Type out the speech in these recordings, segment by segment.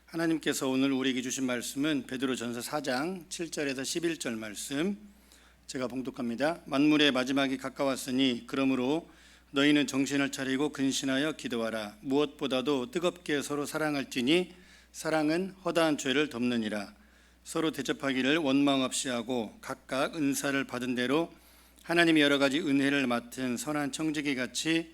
하나님께서 오늘 우리에게 주신 말씀은 베드로전서 4장 7절에서 11절 말씀, 제가 봉독합니다. 만물의 마지막이 가까웠으니 그러므로 너희는 정신을 차리고 근신하여 기도하라. 무엇보다도 뜨겁게 서로 사랑할지니 사랑은 허다한 죄를 덮느니라. 서로 대접하기를 원망 없이 하고 각각 은사를 받은 대로 하나님이 여러 가지 은혜를 맡은 선한 청지기 같이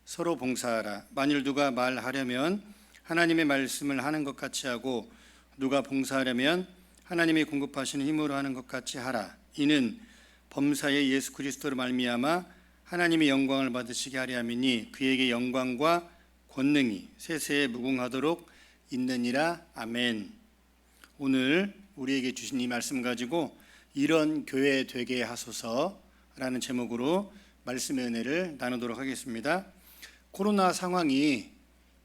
서로 봉사하라. 만일 누가 말하려면 하나님의 말씀을 하는 것 같이 하고 누가 봉사하려면 하나님이 공급하시는 힘으로 하는 것 같이 하라. 이는 범사의 예수 그리스도로 말미암아 하나님이 영광을 받으시게 하려 함이니 그에게 영광과 권능이 세세에 무궁하도록 있느니라. 아멘. 오늘 우리에게 주신 이 말씀 가지고 이런 교회 되게 하소서라는 제목으로 말씀의 은혜를 나누도록 하겠습니다. 코로나 상황이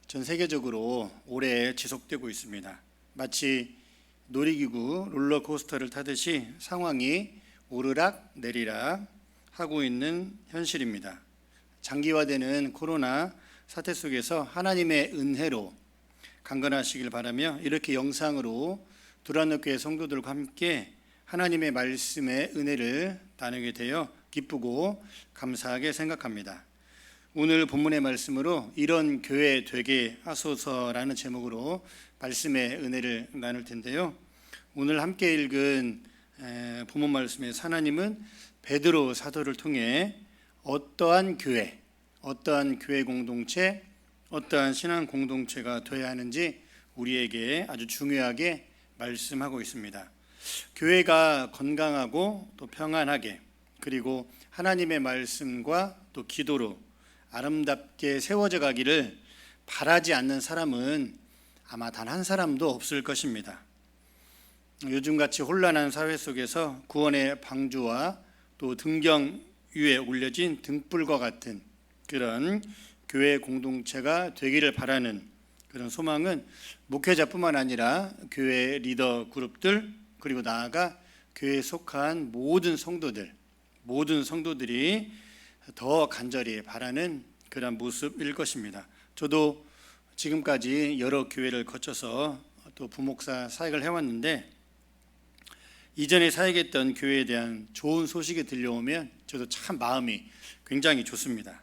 전 세계적으로 오래 지속되고 있습니다. 마치 놀이기구 롤러코스터를 타듯이 상황이 오르락 내리락 하고 있는 현실입니다. 장기화되는 코로나 사태 속에서 하나님의 은혜로 강건하시길 바라며 이렇게 영상으로 두란노교회 성도들과 함께 하나님의 말씀의 은혜를 나누게 되어 기쁘고 감사하게 생각합니다. 오늘 본문의 말씀으로 이런 교회 되게 하소서라는 제목으로 말씀의 은혜를 나눌 텐데요. 오늘 함께 읽은 본문 말씀에서 하나님은 베드로 사도를 통해 어떠한 교회, 어떠한 교회 공동체, 어떠한 신앙 공동체가 되어야 하는지 우리에게 아주 중요하게 말씀하고 있습니다. 교회가 건강하고 또 평안하게, 그리고 하나님의 말씀과 또 기도로 아름답게 세워져 가기를 바라지 않는 사람은 아마 단 한 사람도 없을 것입니다. 요즘같이 혼란한 사회 속에서 구원의 방주와 또 등경 위에 올려진 등불과 같은 그런 교회 공동체가 되기를 바라는 그런 소망은 목회자뿐만 아니라 교회 리더 그룹들, 그리고 나아가 교회에 속한 모든 성도들이 더 간절히 바라는 그런 모습일 것입니다. 저도 지금까지 여러 교회를 거쳐서 또 부목사 사역을 해왔는데 이전에 사역했던 교회에 대한 좋은 소식이 들려오면 저도 참 마음이 굉장히 좋습니다.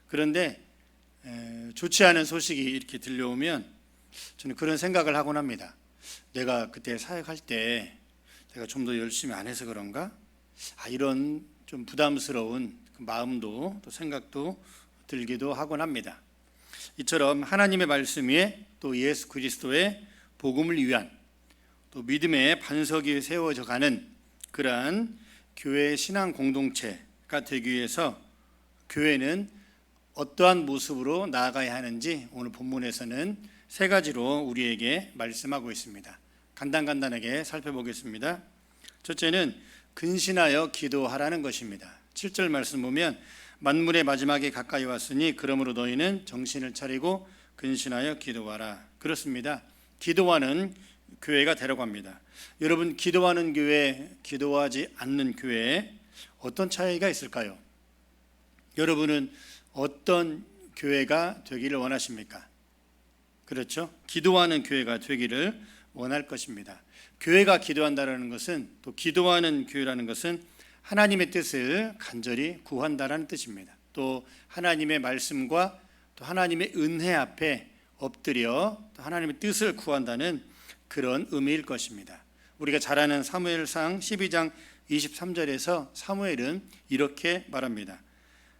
그런데 좋지 않은 소식이 이렇게 들려오면 저는 그런 생각을 하곤 합니다. 내가 그때 사역할 때 내가 좀 더 열심히 안 해서 그런가? 이런 좀 부담스러운 마음도 또 생각도 들기도 하곤 합니다. 이처럼 하나님의 말씀 위에 또 예수 그리스도의 복음을 위한 또 믿음의 반석이 세워져 가는 그러한 교회 신앙 공동체가 되기 위해서 교회는 어떠한 모습으로 나아가야 하는지 오늘 본문에서는 세 가지로 우리에게 말씀하고 있습니다. 간단하게 살펴보겠습니다. 첫째는 근신하여 기도하라는 것입니다. 7절 말씀 보면 만물의 마지막이 가까이 왔으니 그러므로 너희는 정신을 차리고 근신하여 기도하라. 그렇습니다. 기도하는 교회가 되라고 합니다. 여러분, 기도하는 교회, 기도하지 않는 교회에 어떤 차이가 있을까요? 여러분은 어떤 교회가 되기를 원하십니까? 그렇죠? 기도하는 교회가 되기를 원할 것입니다. 교회가 기도한다는 것은, 또 기도하는 교회라는 것은 하나님의 뜻을 간절히 구한다라는 뜻입니다. 또 하나님의 말씀과 또 하나님의 은혜 앞에 엎드려 또 하나님의 뜻을 구한다는 그런 의미일 것입니다. 우리가 잘 아는 사무엘상 12장 23절에서 사무엘은 이렇게 말합니다.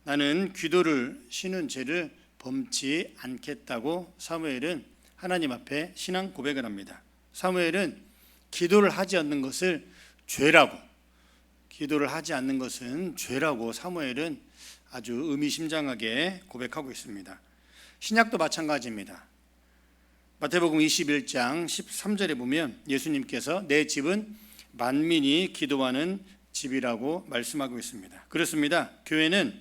나는 기도를 쉬는 죄를 범치 않겠다고 사무엘은 하나님 앞에 신앙 고백을 합니다. 사무엘은 기도를 하지 않는 것을 죄라고, 기도를 하지 않는 것은 죄라고 사무엘은 아주 의미심장하게 고백하고 있습니다. 신약도 마찬가지입니다. 마태복음 21장 13절에 보면 예수님께서 내 집은 만민이 기도하는 집이라고 말씀하고 있습니다. 그렇습니다. 교회는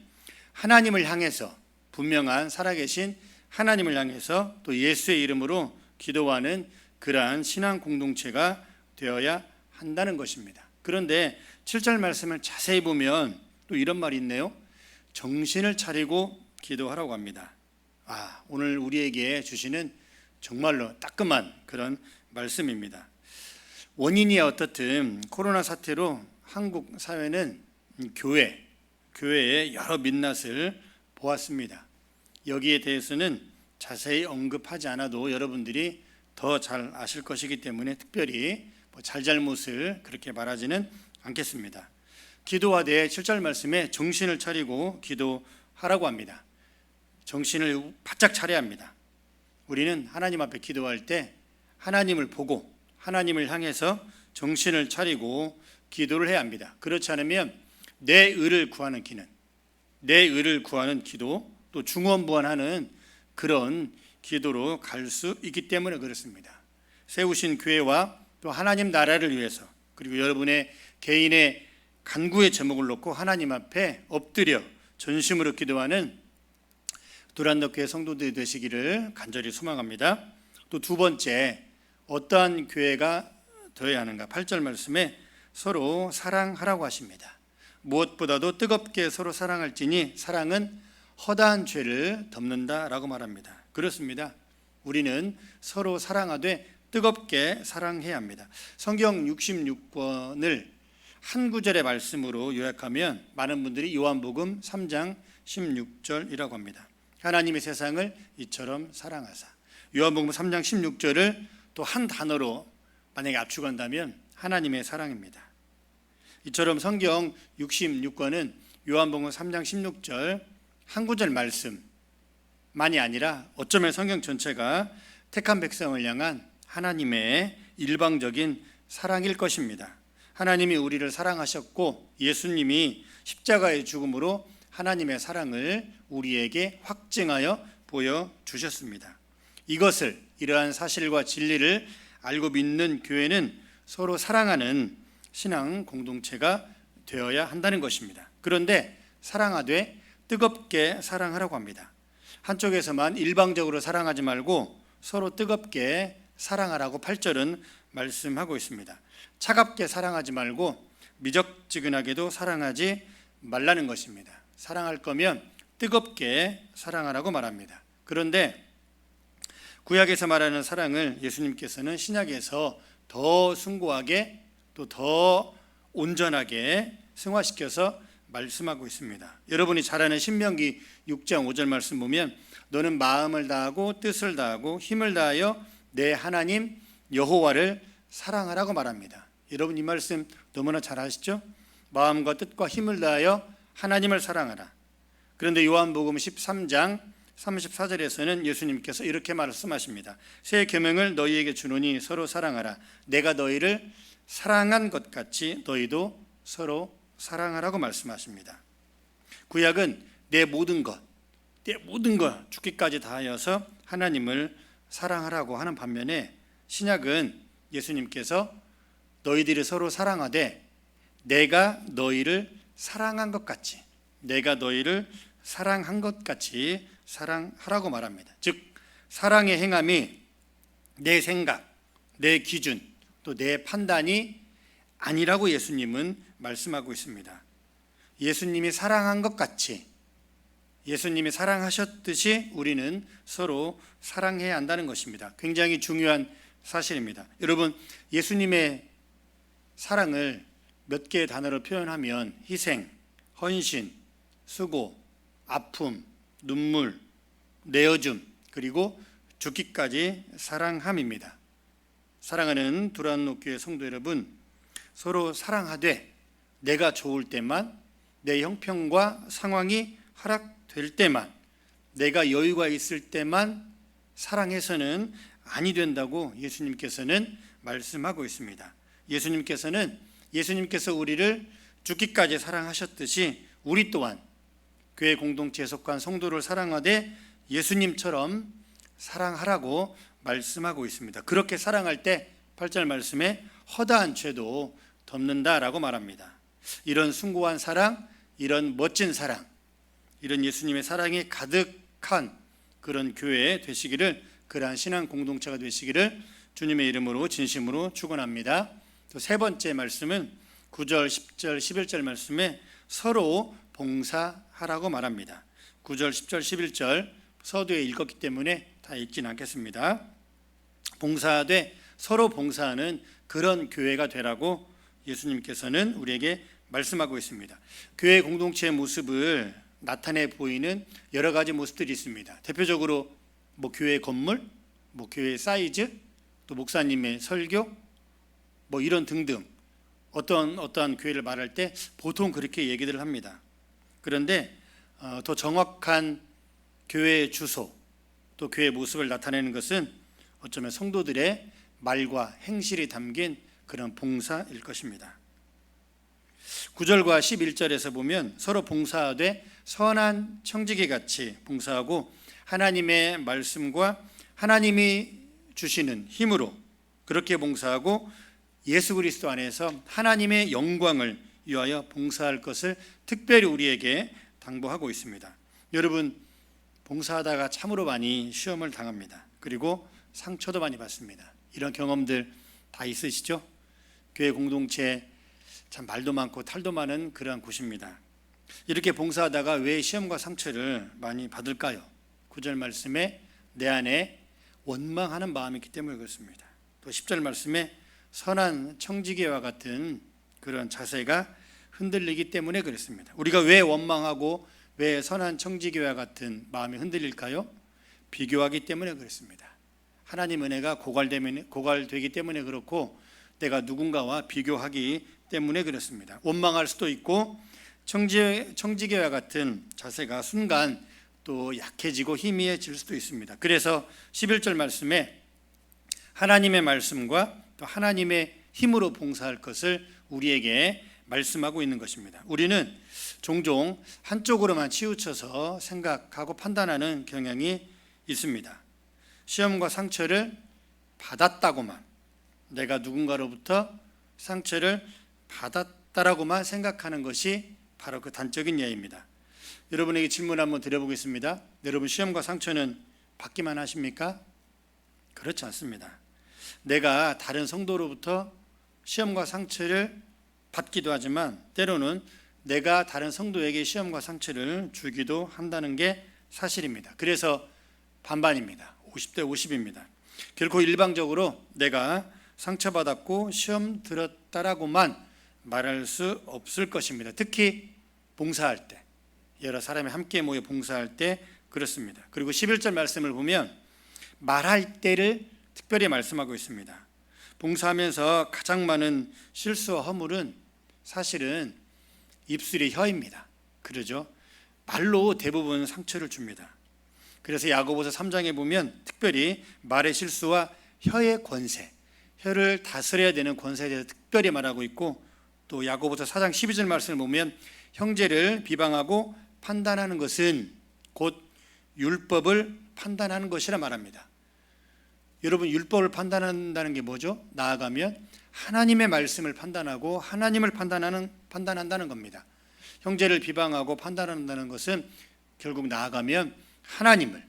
하나님을 향해서, 분명한 살아계신 하나님을 향해서 또 예수의 이름으로 기도하는 그러한 신앙 공동체가 되어야 한다는 것입니다. 그런데 7절 말씀을 자세히 보면 또 이런 말이 있네요. 정신을 차리고 기도하라고 합니다. 오늘 우리에게 주시는 정말로 따끔한 그런 말씀입니다. 원인이 어떻든 코로나 사태로 한국 사회는 교회의 여러 민낯을 보았습니다. 여기에 대해서는 자세히 언급하지 않아도 여러분들이 더 잘 아실 것이기 때문에 특별히 잘잘못을 그렇게 말하지는 않겠습니다. 기도하되 7절 말씀에 정신을 차리고 기도하라고 합니다. 정신을 바짝 차려야 합니다. 우리는 하나님 앞에 기도할 때 하나님을 보고 하나님을 향해서 정신을 차리고 기도를 해야 합니다. 그렇지 않으면 내 의를 구하는 기도, 또 중언부언하는 그런 기도로 갈 수 있기 때문에 그렇습니다. 세우신 교회와 또 하나님 나라를 위해서, 그리고 여러분의 개인의 간구의 제목을 놓고 하나님 앞에 엎드려 전심으로 기도하는 두란노교회 성도들이 되시기를 간절히 소망합니다. 또 두 번째, 어떠한 교회가 되어야 하는가? 8절 말씀에 서로 사랑하라고 하십니다. 무엇보다도 뜨겁게 서로 사랑할지니 사랑은 허다한 죄를 덮는다라고 말합니다. 그렇습니다. 우리는 서로 사랑하되 뜨겁게 사랑해야 합니다. 성경 66권을 한 구절의 말씀으로 요약하면 많은 분들이 요한복음 3장 16절이라고 합니다. 하나님이 세상을 이처럼 사랑하사. 요한복음 3장 16절을 또 한 단어로 만약에 압축한다면 하나님의 사랑입니다. 이처럼 성경 66권은 요한복음 3장 16절 한 구절 말씀만이 아니라 어쩌면 성경 전체가 택한 백성을 향한 하나님의 일방적인 사랑일 것입니다. 하나님이 우리를 사랑하셨고 예수님이 십자가의 죽음으로 하나님의 사랑을 우리에게 확증하여 보여주셨습니다. 이러한 사실과 진리를 알고 믿는 교회는 서로 사랑하는 신앙 공동체가 되어야 한다는 것입니다. 그런데 사랑하되 뜨겁게 사랑하라고 합니다. 한쪽에서만 일방적으로 사랑하지 말고 서로 뜨겁게 사랑하라고 8절은 말씀하고 있습니다. 차갑게 사랑하지 말고 미적지근하게도 사랑하지 말라는 것입니다. 사랑할 거면 뜨겁게 사랑하라고 말합니다. 그런데 구약에서 말하는 사랑을 예수님께서는 신약에서 더 숭고하게 또 더 온전하게 승화시켜서 말씀하고 있습니다. 여러분이 잘 아는 신명기 6장 5절 말씀 보면 너는 마음을 다하고 뜻을 다하고 힘을 다하여 내 하나님 여호와를 사랑하라고 말합니다. 여러분 이 말씀 너무나 잘 아시죠? 마음과 뜻과 힘을 다하여 하나님을 사랑하라. 그런데 요한복음 13장 34절에서는 예수님께서 이렇게 말씀하십니다. 새 계명을 너희에게 주노니 서로 사랑하라. 내가 너희를 사랑한 것 같이 너희도 서로 사랑하라고 말씀하십니다. 구약은 내 모든 것 죽기까지 다하여서 하나님을 사랑하라고 하는 반면에 신약은 예수님께서 너희들이 서로 사랑하되 내가 너희를 사랑한 것 같이 사랑하라고 말합니다. 즉 사랑의 행함이 내 생각, 내 기준, 또 내 판단이 아니라고 예수님은 말씀하고 있습니다. 예수님이 사랑한 것 같이, 예수님이 사랑하셨듯이 우리는 서로 사랑해야 한다는 것입니다. 굉장히 중요한 사실입니다. 여러분, 예수님의 사랑을 몇 개의 단어로 표현하면 희생, 헌신, 수고, 아픔, 눈물, 내어줌, 그리고 죽기까지 사랑함입니다. 사랑하는 두란노교회 성도 여러분, 서로 사랑하되 내가 좋을 때만, 내 형편과 상황이 허락될 때만, 내가 여유가 있을 때만 사랑해서는 아니 된다고 예수님께서는 말씀하고 있습니다. 예수님께서 우리를 죽기까지 사랑하셨듯이 우리 또한 교회 공동체에 속한 성도를 사랑하되 예수님처럼 사랑하라고 말씀하고 있습니다. 그렇게 사랑할 때 8절 말씀에 허다한 죄도 덮는다라고 말합니다. 이런 숭고한 사랑, 이런 멋진 사랑, 이런 예수님의 사랑이 가득한 그런 교회 되시기를, 그러한 신앙 공동체가 되시기를 주님의 이름으로 진심으로 축원합니다. 또 세 번째 말씀은 9절, 10절, 11절 말씀에 서로 봉사하라고 말합니다. 9절, 10절, 11절 서두에 읽었기 때문에 다 읽진 않겠습니다. 봉사하되 서로 봉사하는 그런 교회가 되라고 예수님께서는 우리에게 말씀하고 있습니다. 교회 공동체의 모습을 나타내 보이는 여러 가지 모습들이 있습니다. 대표적으로 교회 건물, 교회 사이즈, 또 목사님의 설교, 이런 등등 어떠한 교회를 말할 때 보통 그렇게 얘기를 합니다. 그런데 더 정확한 교회의 주소, 또 교회의 모습을 나타내는 것은 어쩌면 성도들의 말과 행실이 담긴 그런 봉사일 것입니다. 9절과 11절에서 보면 서로 봉사하되 선한 청지기 같이 봉사하고 하나님의 말씀과 하나님이 주시는 힘으로 그렇게 봉사하고 예수 그리스도 안에서 하나님의 영광을 위하여 봉사할 것을 특별히 우리에게 당부하고 있습니다. 여러분, 봉사하다가 참으로 많이 시험을 당합니다. 그리고 상처도 많이 받습니다. 이런 경험들 다 있으시죠? 교회 공동체 참 말도 많고 탈도 많은 그러한 곳입니다. 이렇게 봉사하다가 왜 시험과 상처를 많이 받을까요? 9절 말씀에 내 안에 원망하는 마음이 있기 때문에 그렇습니다. 또 10절 말씀에 선한 청지기와 같은 그런 자세가 흔들리기 때문에 그렇습니다. 우리가 왜 원망하고 왜 선한 청지기와 같은 마음이 흔들릴까요? 비교하기 때문에 그렇습니다. 하나님 은혜가 고갈되기 때문에 그렇고 내가 누군가와 비교하기 때문에 그렇습니다. 원망할 수도 있고 청지기와 같은 자세가 순간 또 약해지고 희미해질 수도 있습니다. 그래서 11절 말씀에 하나님의 말씀과 또 하나님의 힘으로 봉사할 것을 우리에게 말씀하고 있는 것입니다. 우리는 종종 한쪽으로만 치우쳐서 생각하고 판단하는 경향이 있습니다. 시험과 상처를 받았다고만, 내가 누군가로부터 상처를 받았다라고만 생각하는 것이 바로 그 단적인 예입니다. 여러분에게 질문 한번 드려보겠습니다. 여러분, 시험과 상처는 받기만 하십니까? 그렇지 않습니다. 내가 다른 성도로부터 시험과 상처를 받기도 하지만 때로는 내가 다른 성도에게 시험과 상처를 주기도 한다는 게 사실입니다. 그래서 반반입니다. 50대 50입니다. 결코 일방적으로 내가 상처받았고 시험 들었다라고만 말할 수 없을 것입니다. 특히 봉사할 때, 여러 사람이 함께 모여 봉사할 때 그렇습니다. 그리고 11절 말씀을 보면 말할 때를 특별히 말씀하고 있습니다. 봉사하면서 가장 많은 실수와 허물은 사실은 입술의 혀입니다. 그러죠? 말로 대부분 상처를 줍니다. 그래서 야고보서 3장에 보면 특별히 말의 실수와 혀의 권세, 혀를 다스려야 되는 권세에 대해서 특별히 말하고 있고, 또 야고보서 4장 12절 말씀을 보면 형제를 비방하고 판단하는 것은 곧 율법을 판단하는 것이라 말합니다. 여러분, 율법을 판단한다는 게 뭐죠? 나아가면 하나님의 말씀을 판단하고 하나님을 판단한다는 겁니다. 형제를 비방하고 판단한다는 것은 결국 나아가면 하나님을,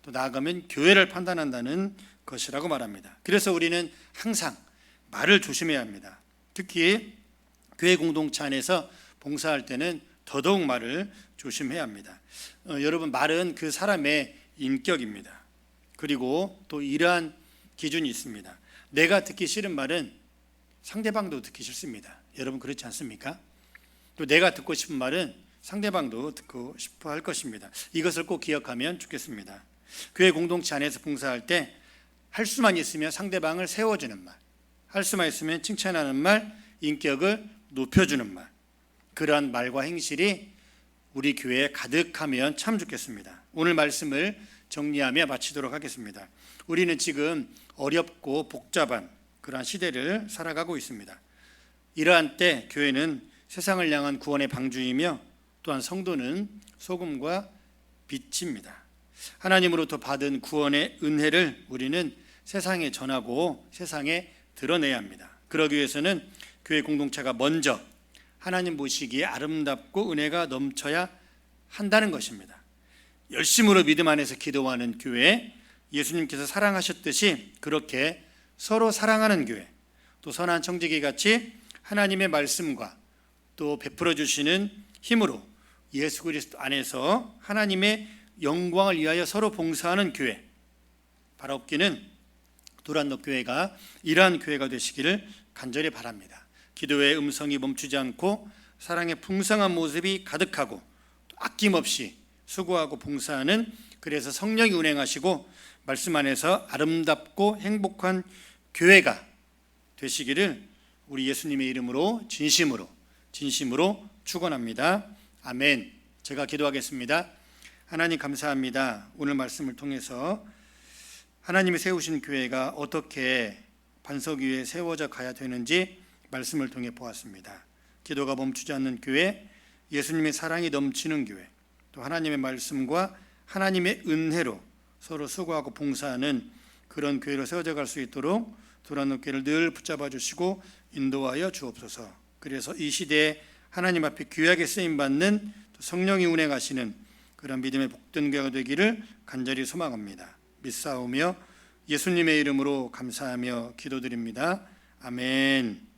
또 나아가면 교회를 판단한다는 것이라고 말합니다. 그래서 우리는 항상 말을 조심해야 합니다. 특히 교회 공동체 안에서 봉사할 때는 더더욱 말을 조심해야 합니다. 여러분, 말은 그 사람의 인격입니다. 그리고 또 이러한 기준이 있습니다. 내가 듣기 싫은 말은 상대방도 듣기 싫습니다. 여러분, 그렇지 않습니까? 또 내가 듣고 싶은 말은 상대방도 듣고 싶어 할 것입니다. 이것을 꼭 기억하면 좋겠습니다. 교회 공동체 안에서 봉사할 때 할 수만 있으면 상대방을 세워주는 말, 할 수만 있으면 칭찬하는 말, 인격을 높여주는 말, 그러한 말과 행실이 우리 교회에 가득하면 참 좋겠습니다. 오늘 말씀을 정리하며 마치도록 하겠습니다. 우리는 지금 어렵고 복잡한 그러한 시대를 살아가고 있습니다. 이러한 때 교회는 세상을 향한 구원의 방주이며 또한 성도는 소금과 빛입니다. 하나님으로부터 받은 구원의 은혜를 우리는 세상에 전하고 세상에 드러내야 합니다. 그러기 위해서는 교회 공동체가 먼저 하나님 보시기에 아름답고 은혜가 넘쳐야 한다는 것입니다. 열심으로 믿음 안에서 기도하는 교회, 예수님께서 사랑하셨듯이 그렇게 서로 사랑하는 교회, 또 선한 청지기 같이 하나님의 말씀과 또 베풀어 주시는 힘으로 예수 그리스도 안에서 하나님의 영광을 위하여 서로 봉사하는 교회, 바라옵기는 두란노 교회가 이러한 교회가 되시기를 간절히 바랍니다. 기도의 음성이 멈추지 않고 사랑의 풍성한 모습이 가득하고 아낌없이 수고하고 봉사하는, 그래서 성령이 운행하시고 말씀 안에서 아름답고 행복한 교회가 되시기를 우리 예수님의 이름으로 진심으로 축원합니다. 아멘. 제가 기도하겠습니다. 하나님 감사합니다. 오늘 말씀을 통해서 하나님이 세우신 교회가 어떻게 반석 위에 세워져 가야 되는지 말씀을 통해 보았습니다. 기도가 멈추지 않는 교회, 예수님의 사랑이 넘치는 교회, 또 하나님의 말씀과 하나님의 은혜로 서로 수고하고 봉사하는 그런 교회로 세워져 갈 수 있도록 두란노 교회를 늘 붙잡아 주시고 인도하여 주옵소서. 그래서 이 시대에 하나님 앞에 귀하게 쓰임받는 성령이 운행하시는 그런 믿음의 복된 교회가 되기를 간절히 소망합니다. 믿사오며 예수님의 이름으로 감사하며 기도드립니다. 아멘.